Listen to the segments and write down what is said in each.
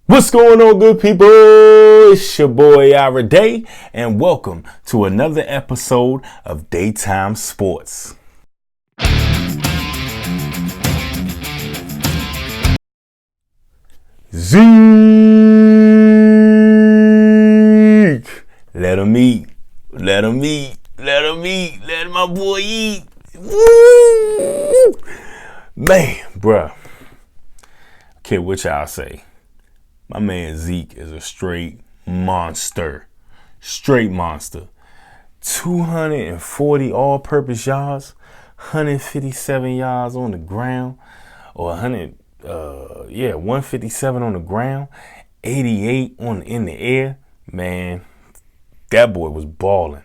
What's going on, good people? It's your boy Ira Day, and welcome to another episode of Daytime Sports. Zeke! Let him eat. Let him eat. Let him eat. Let my boy eat. Woo! Man, bruh. Okay, what y'all say? My man Zeke is a straight monster. Straight monster. 240 all-purpose yards, 157 yards on the ground, or 157 on the ground, 88 in the air. Man, that boy was balling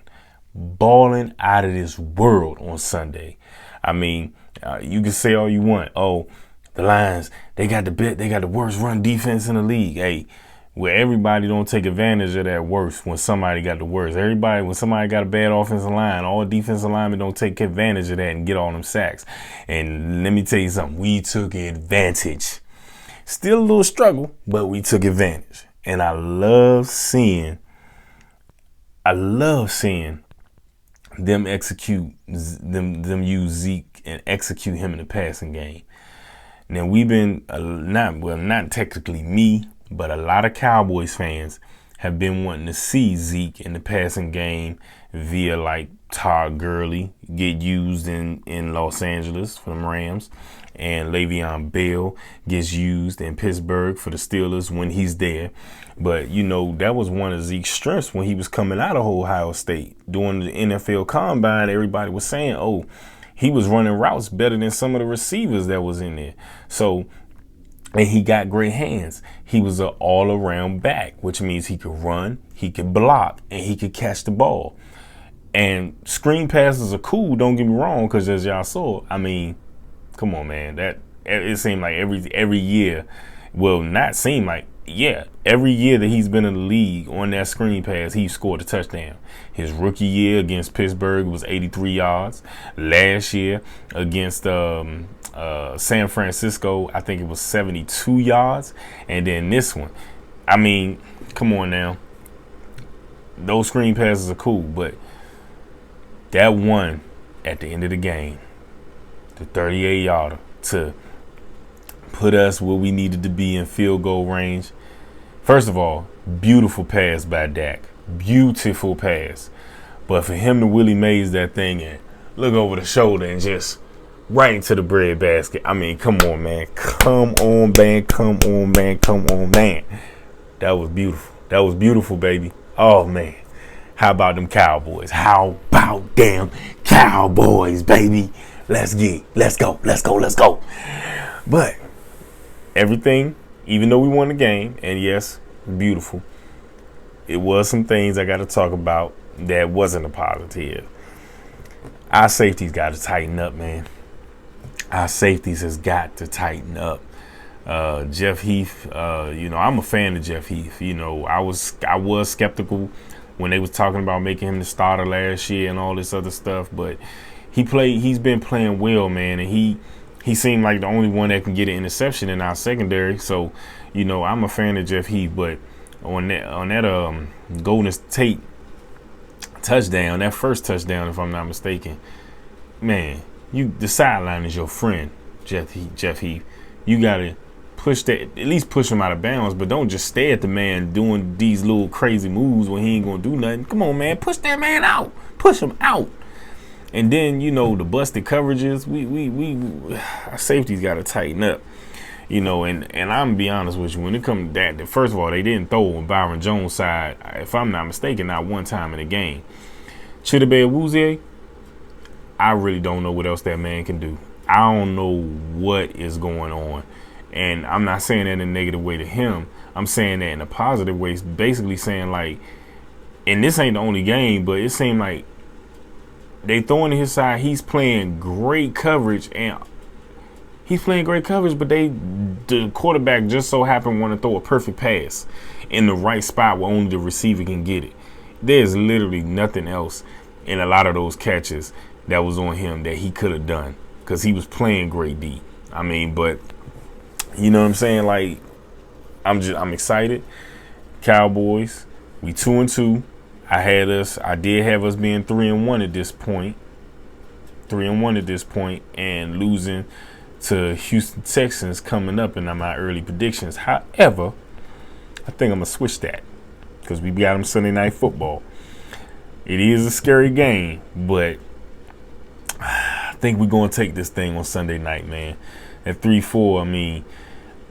out of this world on Sunday. I mean, you can say all you want. Oh, the Lions, they got the worst run defense in the league. Hey, where everybody don't take advantage of that worst when somebody got the worst. When somebody got a bad offensive line, all defensive linemen don't take advantage of that and get all them sacks. And let me tell you something, we took advantage. Still a little struggle, but we took advantage. And I love seeing them use Zeke and execute him in the passing game. Now, we've been, not technically me, but a lot of Cowboys fans have been wanting to see Zeke in the passing game via like Todd Gurley get used in Los Angeles for the Rams, and Le'Veon Bell gets used in Pittsburgh for the Steelers when he's there. But, that was one of Zeke's strengths when he was coming out of Ohio State. During the NFL Combine, everybody was saying, oh, he was running routes better than some of the receivers that was in there. So, and he got great hands. He was an all-around back, which means he could run, he could block, and he could catch the ball. And screen passes are cool, don't get me wrong, because as y'all saw, I mean, come on, man. It seemed like every year, well, not seem like, yeah, every year that he's been in the league on that screen pass, he scored a touchdown. His rookie year against Pittsburgh was 83 yards. Last year against San Francisco, I think it was 72 yards. And then this one, I mean, come on now. Those screen passes are cool, but that one at the end of the game, the 38-yarder to put us where we needed to be in field goal range. First of all, beautiful pass by Dak. Beautiful pass. But for him to Willie Mays that thing and look over the shoulder and just right into the bread basket. I mean, come on, man. Come on, man. Come on, man. Come on, man. That was beautiful. That was beautiful, baby. Oh, man. How about them Cowboys? How about them Cowboys, baby? Let's go. But everything, even though we won the game, and yes, beautiful, it was some things I got to talk about that wasn't a positive. Our safeties got to tighten up, man. Our safeties has got to tighten up. Jeff Heath, I'm a fan of Jeff Heath. I was skeptical when they was talking about making him the starter last year and all this other stuff, but he's been playing well, man, and he seemed like the only one that can get an interception in our secondary. So, I'm a fan of Jeff Heath, but on that Golden State touchdown, that first touchdown, if I'm not mistaken, man, the sideline is your friend, Jeff Heath. You gotta at least push him out of bounds, but don't just stare at the man doing these little crazy moves when he ain't gonna do nothing. Come on, man, push that man out, push him out. And then, the busted coverages, our safety's got to tighten up, and I'm going to be honest with you, when it comes to that, first of all, they didn't throw on Byron Jones' side, if I'm not mistaken, not one time in the game. Chidobe Awuzie, I really don't know what else that man can do. I don't know what is going on. And I'm not saying that in a negative way to him. I'm saying that in a positive way, basically saying like, and this ain't the only game, but it seemed like they throwing to his side. He's playing great coverage, but the quarterback just so happened want to throw a perfect pass in the right spot where only the receiver can get it. There's literally nothing else in a lot of those catches that was on him that he could have done because he was playing great D. I mean, but you know what I'm saying? Like, I'm excited. Cowboys, we 2-2. I did have us being 3-1 at this point. 3-1 at this point, and losing to Houston Texans coming up in my early predictions. However, I think I'm gonna switch that because we got them Sunday Night Football. It is a scary game, but I think we're gonna take this thing on Sunday night, man. At 3-4, I mean,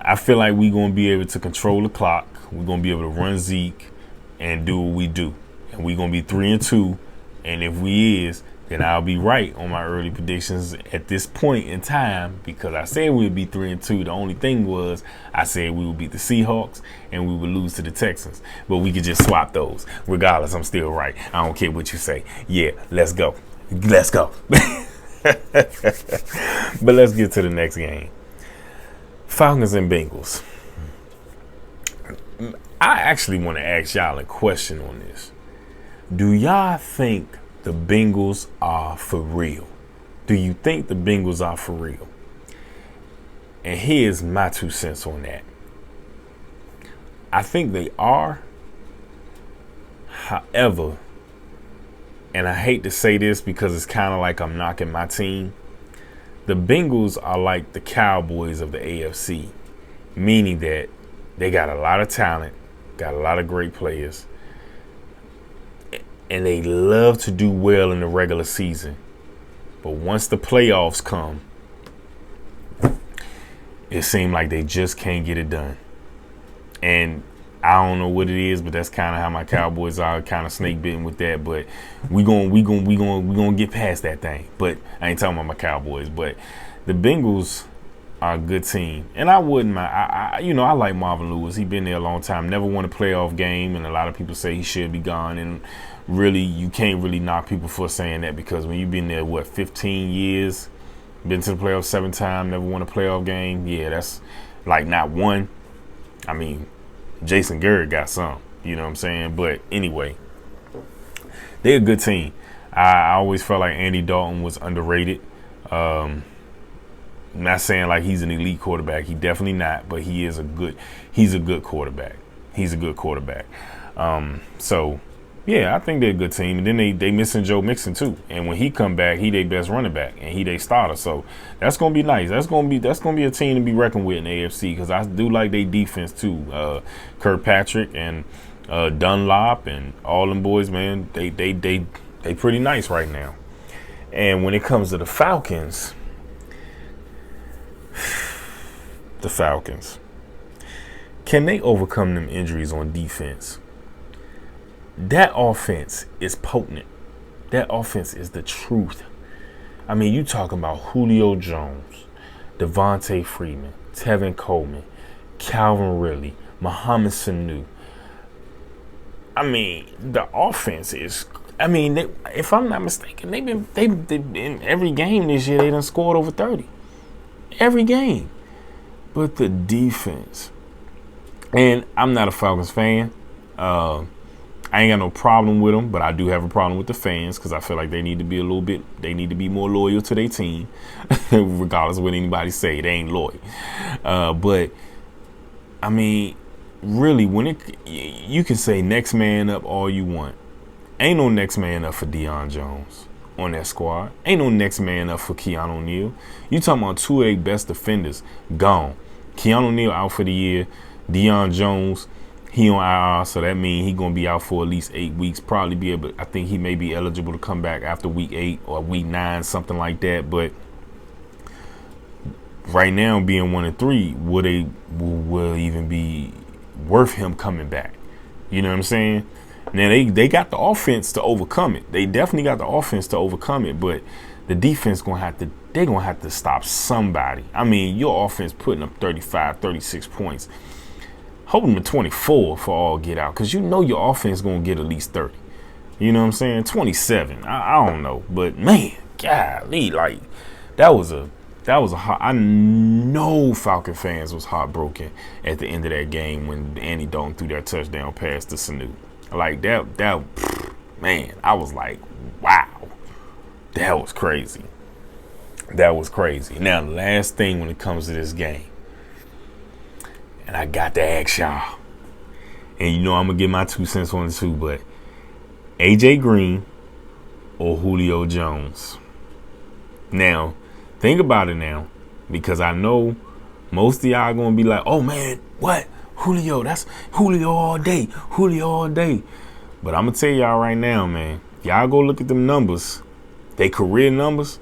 I feel like we're gonna be able to control the clock. We're gonna be able to run Zeke and do what we do, and we're gonna be 3-2. And if we is, then I'll be right on my early predictions at this point in time, because I said we would be 3-2. The only thing was I said we would beat the Seahawks and we would lose to the Texans. But we could just swap those. Regardless, I'm still right. I don't care what you say. Yeah, let's go. Let's go. But let's get to the next game. Falcons and Bengals. I actually want to ask y'all a question on this. Do y'all think the Bengals are for real? Do you think the Bengals are for real? And here's my 2 cents on that. I think they are. However, and I hate to say this because it's kind of like I'm knocking my team, the Bengals are like the Cowboys of the AFC, meaning that they got a lot of talent, got a lot of great players, and they love to do well in the regular season. But once the playoffs come, it seems like they just can't get it done. And I don't know what it is, but that's kind of how my Cowboys are, kind of snake bitten with that. But we gonna get past that thing. But I ain't talking about my Cowboys. But the Bengals are a good team, and I wouldn't mind. I like Marvin Lewis. He's been there a long time. Never won a playoff game, and a lot of people say he should be gone. And really, you can't really knock people for saying that, because when you've been there 15 years, been to the playoffs 7 times, never won a playoff game. Yeah, that's like not one. I mean, Jason Garrett got some, you know what I'm saying? But anyway, they're a good team. I always felt like Andy Dalton was underrated. I'm not saying like he's an elite quarterback. He definitely not, but he's a good quarterback. He's a good quarterback. So yeah, I think they're a good team. And then they missing Joe Mixon too. And when he come back, he their best running back and he their starter. So that's gonna be nice. That's gonna be a team to be reckoned with in the AFC, because I do like their defense too. Kirkpatrick and Dunlop and all them boys, man, they pretty nice right now. And when it comes to the Falcons, can they overcome them injuries on defense? That offense is potent. That offense is the truth. I mean, you talking about Julio Jones, Devontae Freeman, Tevin Coleman, Calvin Ridley, Mohamed Sanu. I mean, the offense is. I mean, if I'm not mistaken, they've been in every game this year. They done scored over 30. Every game. But the defense. And I'm not a Falcons fan. I ain't got no problem with them, but I do have a problem with the fans, because I feel like they need to be more loyal to their team, regardless of what anybody say. They ain't loyal. But I mean, really, you can say next man up all you want. Ain't no next man up for Deion Jones on that squad. Ain't no next man up for Keanu Neal. You talking about 2 of their best defenders gone. Keanu Neal out for the year. Deion Jones, he on IR, so that means he gonna be out for at least 8 weeks. Probably be able. I think he may be eligible to come back after week 8 or week 9, something like that. But right now, being 1-3, will even be worth him coming back? You know what I'm saying? Now they got the offense to overcome it. They definitely got the offense to overcome it, but the defense they're gonna have to stop somebody. I mean, your offense putting up 35, 36 points. Holding them to 24 for all get out, because you know your offense gonna get at least 30. You know what I'm saying? 27. I don't know, but man, golly, like that was a hot. I know Falcon fans was heartbroken at the end of that game when Andy Dalton threw that touchdown pass to Sanu. Like that, man, I was like, wow, that was crazy. That was crazy. Now, the last thing when it comes to this game, And I got to ask y'all. And you know I'm going to get my 2 cents on it too, but AJ Green or Julio Jones? Now, think about it now, because I know most of y'all going to be like, oh man, what? Julio, that's Julio all day. Julio all day. But I'm going to tell y'all right now, man, y'all go look at them numbers, they career numbers,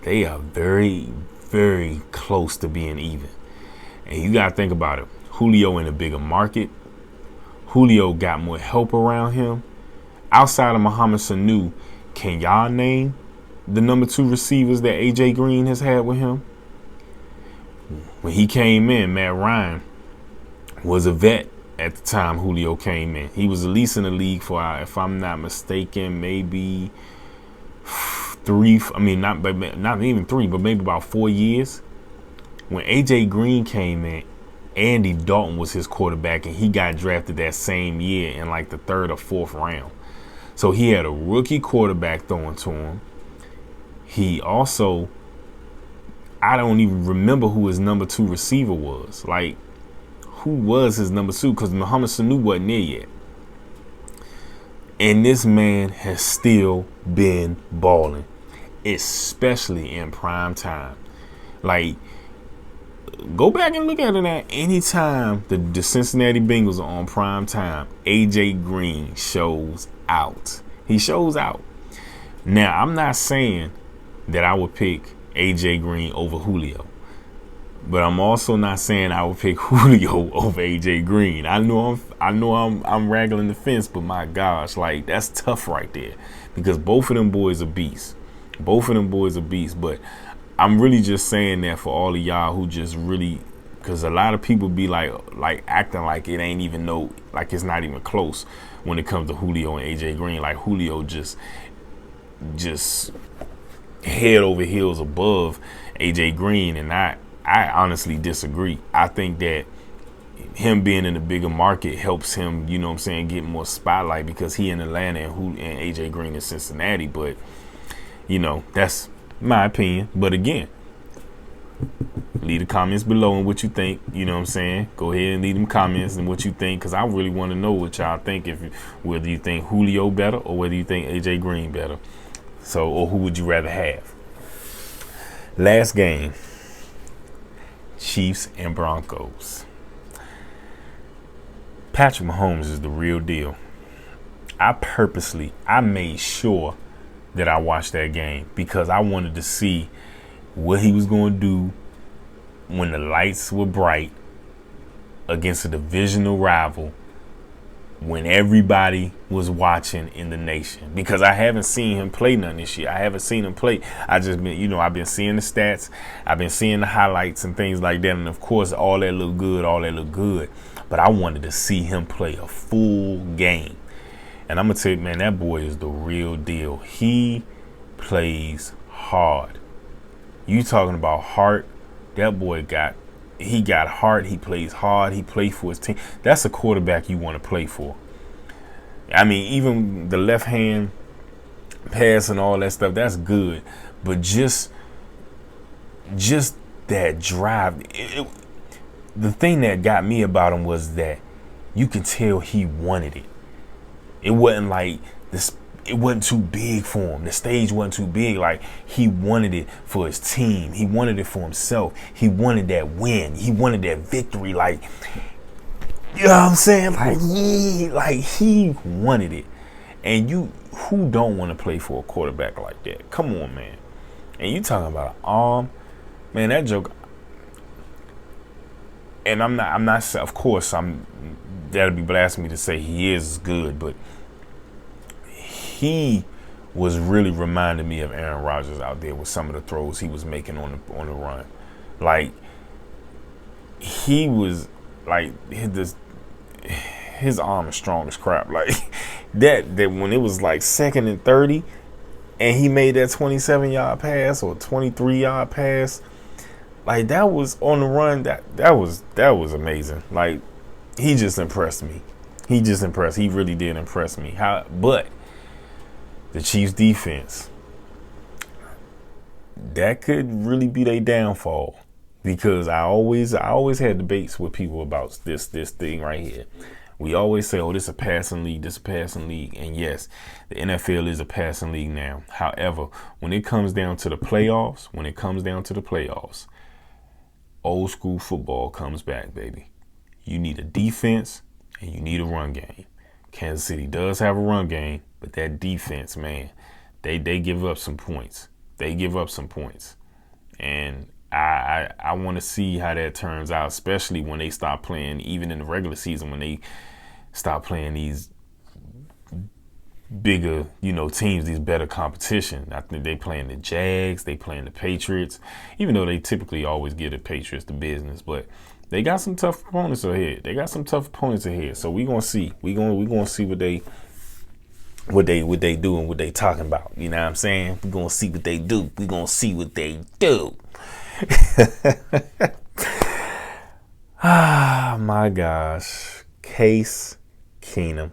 they are very, very close to being even. And you got to think about it. Julio in a bigger market. Julio got more help around him. Outside of Mohamed Sanu, can y'all name the number 2 receivers that AJ Green has had with him? When he came in, Matt Ryan was a vet at the time Julio came in. He was at least in the league for, if I'm not mistaken, maybe 3. I mean, not even 3, but maybe about 4 years. When AJ Green came in, Andy Dalton was his quarterback, and he got drafted that same year in like the 3rd or 4th round. So he had a rookie quarterback throwing to him. He also, I don't even remember who his number 2 receiver was. Like, who was his number 2? Because Mohamed Sanu wasn't there yet. And this man has still been balling, especially in prime time. Like, go back and look at it at any time the Cincinnati Bengals are on prime time. AJ Green shows out. He shows out. Now, I'm not saying that I would pick AJ Green over Julio, but I'm also not saying I would pick Julio over AJ Green. I know I'm raggling the fence, but my gosh, like, that's tough right there, because both of them boys are beasts. But I'm really just saying that for all of y'all who just really, because a lot of people be like acting like it ain't even like it's not even close when it comes to Julio and AJ Green. Like, Julio just head over heels above AJ Green, and I honestly disagree. I think that him being in a bigger market helps him, you know what I'm saying, get more spotlight, because he in Atlanta and AJ Green in Cincinnati. But, you know, that's my opinion. But again, leave the comments below and what you think. You know what I'm saying? Go ahead and leave them comments and what you think, because I really want to know what y'all think. Whether you think Julio better or whether you think AJ Green better. So, or who would you rather have? Last game, Chiefs and Broncos. Patrick Mahomes is the real deal. I made sure that I watched that game because I wanted to see what he was going to do when the lights were bright against a divisional rival, when everybody was watching in the nation, because I haven't seen him play none this year. I haven't seen him play. I've been seeing the stats. I've been seeing the highlights and things like that. And of course, all that look good. But I wanted to see him play a full game. And I'm going to tell you, man, that boy is the real deal. He plays hard. You talking about heart? That boy got heart. He plays hard. He plays for his team. That's a quarterback you want to play for. I mean, even the left hand pass and all that stuff, that's good. But just that drive. The thing that got me about him was that you can tell he wanted it. It wasn't like this. It wasn't too big for him. The stage wasn't too big. Like, he wanted it for his team. He wanted it for himself. He wanted that win. He wanted that victory. Like, you know what I'm saying? Like he wanted it. And who don't want to play for a quarterback like that? Come on, man. And you talking about an arm, man? That joke. And I'm not. Of course, that'd be blasphemy to say he is good, but he was really reminding me of Aaron Rodgers out there with some of the throws he was making on the run. Like, he was like his arm is strong as crap. Like that when it was like 2nd and 30, and he made that 27-yard pass or 23-yard pass. Like, that was on the run. That was amazing. Like, he just impressed me. He really did impress me. But the Chiefs defense, that could really be their downfall. because I always had debates with people about this thing right here. We always say, oh, this is a passing league, this is a passing league. And yes, the NFL is a passing league now. However, when it comes down to the playoffs, old school football comes back, baby. You need a defense and you need a run game. Kansas City does have a run game, but that defense, man, they give up some points. And I want to see how that turns out, especially when they stop playing, even in the regular season, when they stop playing these bigger, teams, these better competition. I think they playing the Jags, they playing the Patriots, even though they typically always give the Patriots the business, but they got some tough opponents ahead. So we gonna see. We gonna see what they do and what they talking about. You know what I'm saying? We gonna see what they do. Ah, my gosh. Case Keenum.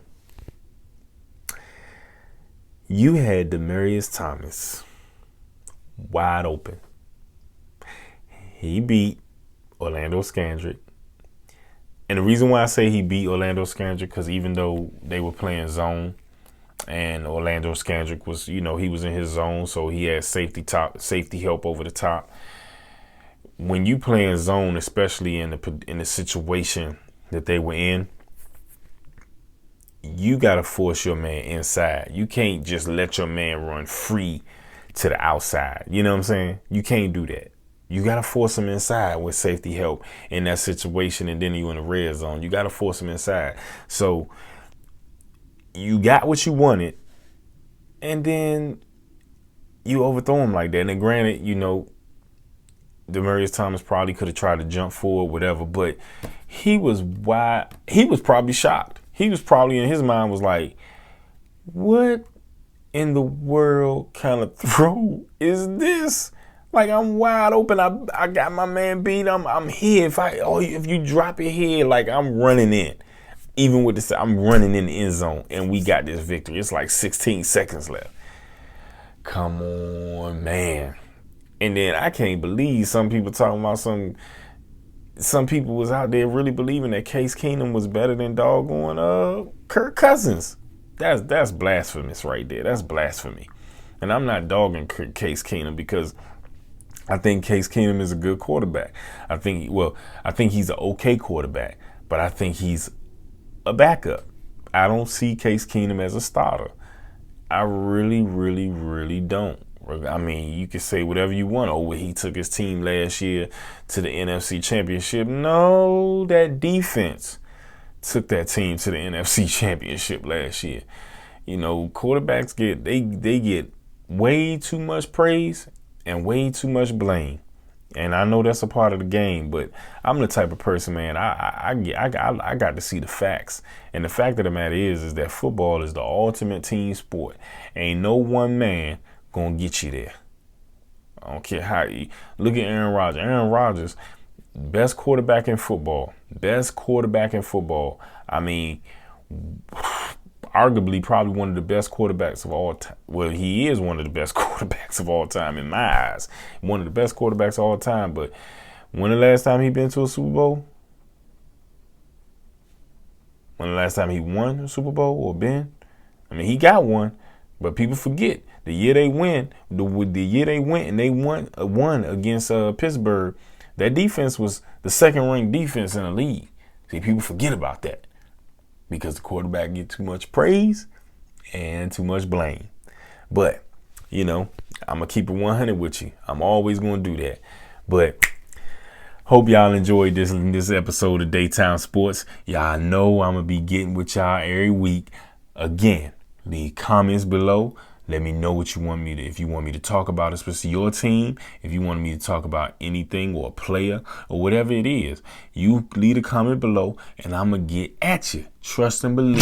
You had Demaryius Thomas wide open. He beat Orlando Scandrick. And the reason why I say he beat Orlando Scandrick, because even though they were playing zone and Orlando Scandrick was, he was in his zone, so he had safety help over the top. When you play in zone, especially in the situation that they were in, you got to force your man inside. You can't just let your man run free to the outside. You know what I'm saying? You can't do that. You got to force him inside with safety help in that situation, and then you in the red zone. You got to force him inside. So you got what you wanted, and then you overthrow him like that. And then granted, Demaryius Thomas probably could have tried to jump forward, whatever, but he was probably shocked. He was probably, in his mind, was like, what in the world kind of throw is this? Like, I'm wide open. I got my man beat. I'm here. If you drop your head, like, I'm running in. Even with this, I'm running in the end zone, and we got this victory. It's like 16 seconds left. Come on, man. And then I can't believe some people talking about some people was out there really believing that Case Keenum was better than doggone Kirk Cousins. That's blasphemous right there. That's blasphemy. And I'm not dogging Case Keenum because I think Case Keenum is a good quarterback. I think he's an okay quarterback, but I think he's a backup. I don't see Case Keenum as a starter. I really, really, really don't. I mean, you can say whatever you want. Oh, he took his team last year to the NFC Championship. No, that defense took that team to the NFC Championship last year. Quarterbacks get way too much praise and way too much blame. And I know that's a part of the game, but I'm the type of person, man, I got to see the facts. And the fact of the matter is that football is the ultimate team sport. Ain't no one man gonna get you there. I don't care how you look at Aaron Rodgers. Aaron Rodgers, best quarterback in football. I mean, arguably probably one of the best quarterbacks of all time. Well, he is one of the best quarterbacks of all time in my eyes. One of the best quarterbacks of all time. But when the last time he been to a Super Bowl? When the last time he won a Super Bowl or been? I mean, he got one, but people forget. The year they went and they won against Pittsburgh, that defense was the second-ranked defense in the league. See, people forget about that because the quarterback get too much praise and too much blame. But, I'm going to keep it 100 with you. I'm always going to do that. But hope y'all enjoyed this episode of Daytime Sports. Y'all know I'm going to be getting with y'all every week. Again, leave comments below. Let me know what if you want me to talk about, especially your team, if you want me to talk about anything or a player or whatever it is, you leave a comment below and I'm going to get at you. Trust and believe.